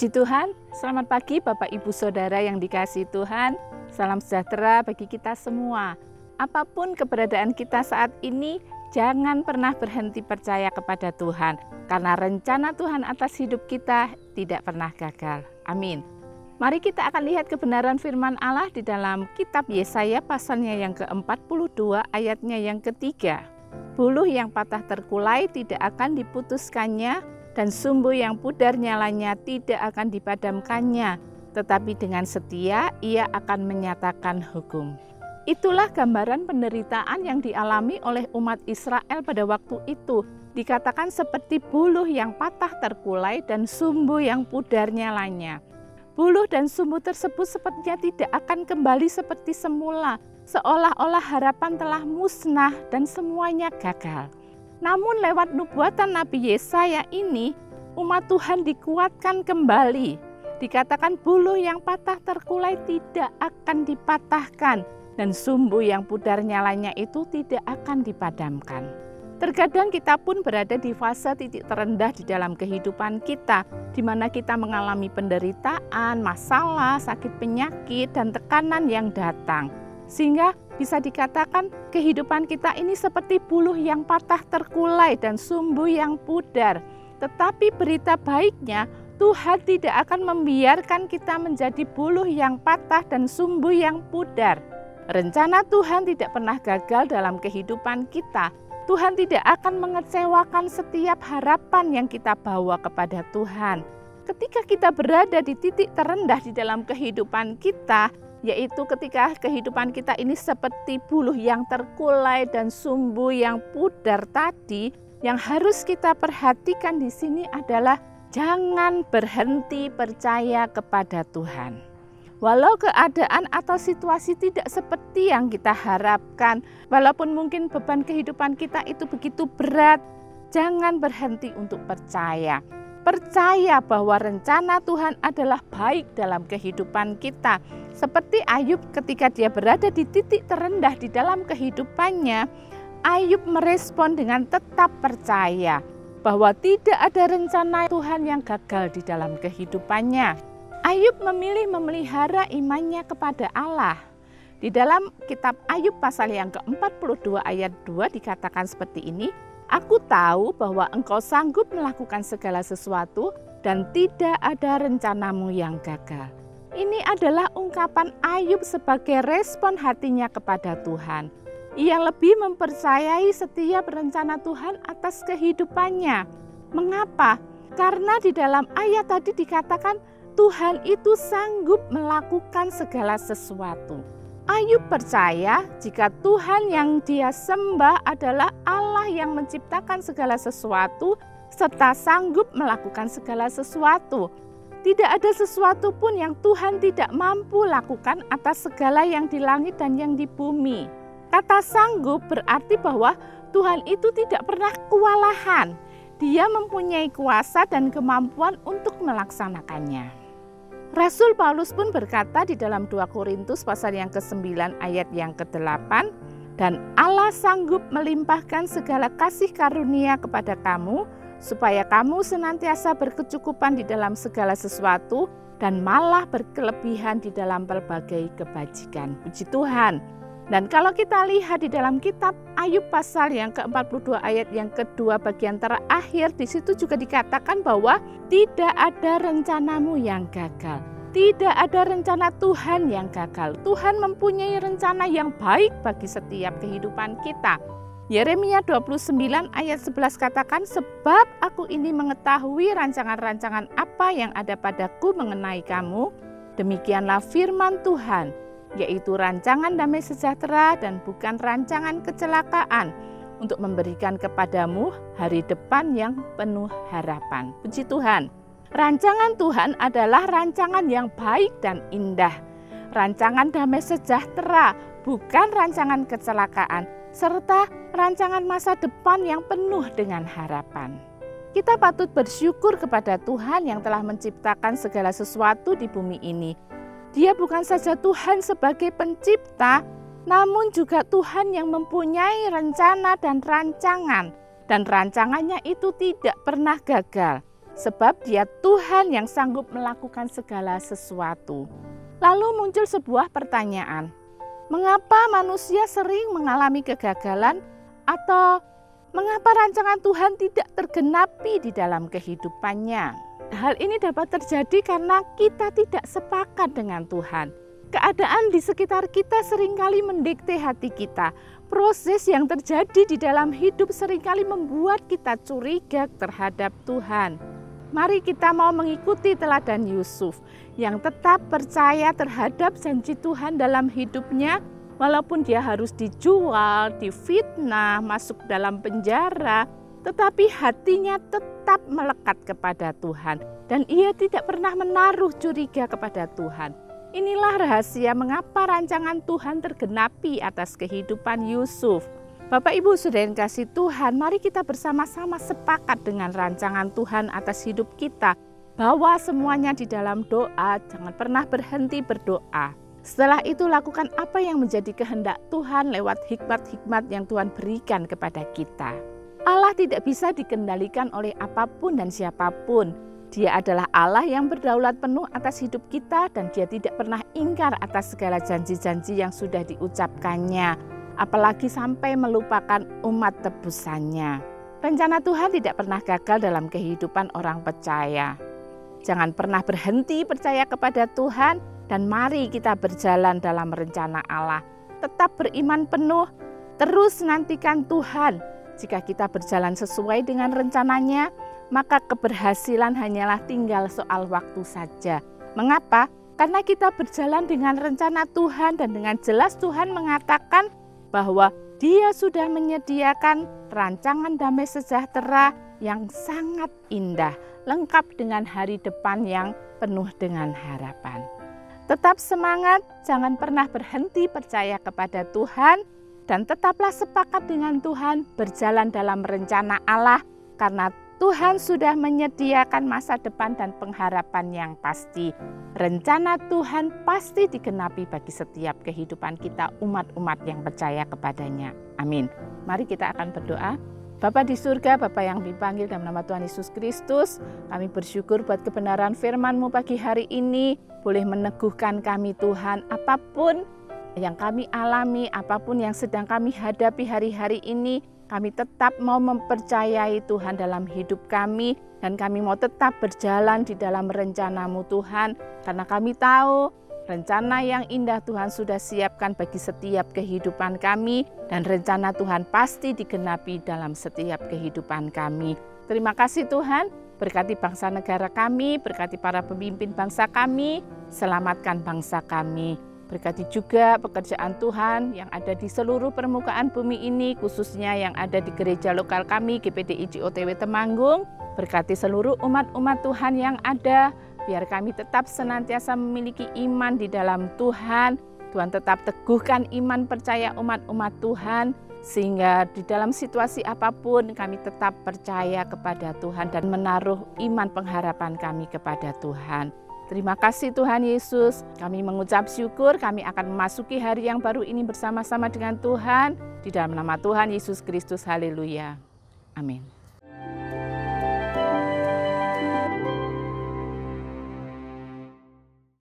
Puji Tuhan, selamat pagi Bapak Ibu Saudara yang dikasihi Tuhan. Salam sejahtera bagi kita semua. Apapun keberadaan kita saat ini, jangan pernah berhenti percaya kepada Tuhan. Karena rencana Tuhan atas hidup kita tidak pernah gagal. Amin. Mari kita akan lihat kebenaran firman Allah di dalam kitab Yesaya pasalnya yang ke-42 ayatnya yang ketiga. Buluh yang patah terkulai tidak akan diputuskannya, dan sumbu yang pudar nyalanya tidak akan dipadamkannya, tetapi dengan setia ia akan menyatakan hukum. Itulah gambaran penderitaan yang dialami oleh umat Israel pada waktu itu. Dikatakan seperti buluh yang patah terkulai dan sumbu yang pudar nyalanya. Buluh dan sumbu tersebut sepertinya tidak akan kembali seperti semula, seolah-olah harapan telah musnah dan semuanya gagal. Namun lewat nubuatan Nabi Yesaya ini, umat Tuhan dikuatkan kembali. Dikatakan buluh yang patah terkulai tidak akan dipatahkan, dan sumbu yang pudar nyalanya itu tidak akan dipadamkan. Terkadang kita pun berada di fase titik terendah di dalam kehidupan kita, di mana kita mengalami penderitaan, masalah, sakit penyakit, dan tekanan yang datang. Sehingga bisa dikatakan kehidupan kita ini seperti buluh yang patah terkulai dan sumbu yang pudar. Tetapi berita baiknya, Tuhan tidak akan membiarkan kita menjadi buluh yang patah dan sumbu yang pudar. Rencana Tuhan tidak pernah gagal dalam kehidupan kita. Tuhan tidak akan mengecewakan setiap harapan yang kita bawa kepada Tuhan. Ketika kita berada di titik terendah di dalam kehidupan kita, yaitu ketika kehidupan kita ini seperti buluh yang terkulai dan sumbu yang pudar tadi, yang harus kita perhatikan di sini adalah jangan berhenti percaya kepada Tuhan. Walau keadaan atau situasi tidak seperti yang kita harapkan, walaupun mungkin beban kehidupan kita itu begitu berat, jangan berhenti untuk percaya. Percaya bahwa rencana Tuhan adalah baik dalam kehidupan kita. Seperti Ayub ketika dia berada di titik terendah di dalam kehidupannya, Ayub merespon dengan tetap percaya bahwa tidak ada rencana Tuhan yang gagal di dalam kehidupannya. Ayub memilih memelihara imannya kepada Allah. Di dalam kitab Ayub pasal yang ke-42 ayat 2 dikatakan seperti ini, "Aku tahu bahwa engkau sanggup melakukan segala sesuatu dan tidak ada rencanamu yang gagal." Ini adalah ungkapan Ayub sebagai respon hatinya kepada Tuhan. Ia lebih mempercayai setiap rencana Tuhan atas kehidupannya. Mengapa? Karena di dalam ayat tadi dikatakan Tuhan itu sanggup melakukan segala sesuatu. Ayub percaya jika Tuhan yang dia sembah adalah Allah yang menciptakan segala sesuatu serta sanggup melakukan segala sesuatu. Tidak ada sesuatu pun yang Tuhan tidak mampu lakukan atas segala yang di langit dan yang di bumi. Kata sanggup berarti bahwa Tuhan itu tidak pernah kewalahan. Dia mempunyai kuasa dan kemampuan untuk melaksanakannya. Rasul Paulus pun berkata di dalam 2 Korintus pasal yang ke-9 ayat yang ke-8, "Dan Allah sanggup melimpahkan segala kasih karunia kepada kamu, supaya kamu senantiasa berkecukupan di dalam segala sesuatu dan malah berkelebihan di dalam berbagai kebajikan." Puji Tuhan. Dan kalau kita lihat di dalam kitab Ayub pasal yang ke-42 ayat yang kedua bagian terakhir, di situ juga dikatakan bahwa tidak ada rencanamu yang gagal. Tidak ada rencana Tuhan yang gagal. Tuhan mempunyai rencana yang baik bagi setiap kehidupan kita. Yeremia 29 ayat 11 katakan, "Sebab aku ini mengetahui rancangan-rancangan apa yang ada padaku mengenai kamu, demikianlah firman Tuhan, yaitu rancangan damai sejahtera dan bukan rancangan kecelakaan, untuk memberikan kepadamu hari depan yang penuh harapan." Puji Tuhan. Rancangan Tuhan adalah rancangan yang baik dan indah. Rancangan damai sejahtera, bukan rancangan kecelakaan, serta rancangan masa depan yang penuh dengan harapan. Kita patut bersyukur kepada Tuhan yang telah menciptakan segala sesuatu di bumi ini. Dia bukan saja Tuhan sebagai pencipta, namun juga Tuhan yang mempunyai rencana dan rancangan. Dan rancangannya itu tidak pernah gagal. sebab Dia Tuhan yang sanggup melakukan segala sesuatu. Lalu muncul sebuah pertanyaan, mengapa manusia sering mengalami kegagalan atau mengapa rancangan Tuhan tidak tergenapi di dalam kehidupannya? Hal ini dapat terjadi karena kita tidak sepakat dengan Tuhan. Keadaan di sekitar kita seringkali mendikte hati kita. Proses yang terjadi di dalam hidup seringkali membuat kita curiga terhadap Tuhan. Mari kita mau mengikuti teladan Yusuf yang tetap percaya terhadap janji Tuhan dalam hidupnya, walaupun dia harus dijual, difitnah, masuk dalam penjara, tetapi hatinya tetap melekat kepada Tuhan dan ia tidak pernah menaruh curiga kepada Tuhan. Inilah rahasia mengapa rancangan Tuhan tergenapi atas kehidupan Yusuf. Bapak Ibu Saudara yang kasih Tuhan, mari kita bersama-sama sepakat dengan rancangan Tuhan atas hidup kita, bahwa semuanya di dalam doa, jangan pernah berhenti berdoa. Setelah itu lakukan apa yang menjadi kehendak Tuhan lewat hikmat-hikmat yang Tuhan berikan kepada kita. Allah tidak bisa dikendalikan oleh apapun dan siapapun. Dia adalah Allah yang berdaulat penuh atas hidup kita dan Dia tidak pernah ingkar atas segala janji-janji yang sudah diucapkannya, apalagi sampai melupakan umat tebusannya. Rencana Tuhan tidak pernah gagal dalam kehidupan orang percaya. Jangan pernah berhenti percaya kepada Tuhan dan mari kita berjalan dalam rencana Allah. Tetap beriman penuh, terus nantikan Tuhan. Jika kita berjalan sesuai dengan rencananya, maka keberhasilan hanyalah tinggal soal waktu saja. Mengapa? Karena kita berjalan dengan rencana Tuhan dan dengan jelas Tuhan mengatakan bahwa Dia sudah menyediakan rancangan damai sejahtera yang sangat indah, lengkap dengan hari depan yang penuh dengan harapan. Tetap semangat, jangan pernah berhenti percaya kepada Tuhan, dan tetaplah sepakat dengan Tuhan berjalan dalam rencana Allah karena Tuhan sudah menyediakan masa depan dan pengharapan yang pasti. Rencana Tuhan pasti digenapi bagi setiap kehidupan kita umat-umat yang percaya kepadanya. Amin. Mari kita akan berdoa. Bapa di surga, Bapa yang dipanggil dalam nama Tuhan Yesus Kristus, kami bersyukur buat kebenaran firman-Mu pagi hari ini, boleh meneguhkan kami Tuhan, apapun yang kami alami, apapun yang sedang kami hadapi hari-hari ini, kami tetap mau mempercayai Tuhan dalam hidup kami, dan kami mau tetap berjalan di dalam rencana-Mu Tuhan, karena kami tahu rencana yang indah Tuhan sudah siapkan bagi setiap kehidupan kami, dan rencana Tuhan pasti digenapi dalam setiap kehidupan kami. Terima kasih Tuhan, berkati bangsa negara kami, berkati para pemimpin bangsa kami, selamatkan bangsa kami. Berkati juga pekerjaan Tuhan yang ada di seluruh permukaan bumi ini, khususnya yang ada di gereja lokal kami, GPDI JOTW Temanggung. Berkati seluruh umat-umat Tuhan yang ada, biar kami tetap senantiasa memiliki iman di dalam Tuhan. Tuhan tetap teguhkan iman percaya umat-umat Tuhan, sehingga di dalam situasi apapun kami tetap percaya kepada Tuhan dan menaruh iman pengharapan kami kepada Tuhan. Terima kasih Tuhan Yesus, kami mengucap syukur, kami akan memasuki hari yang baru ini bersama-sama dengan Tuhan, di dalam nama Tuhan Yesus Kristus, haleluya, amin.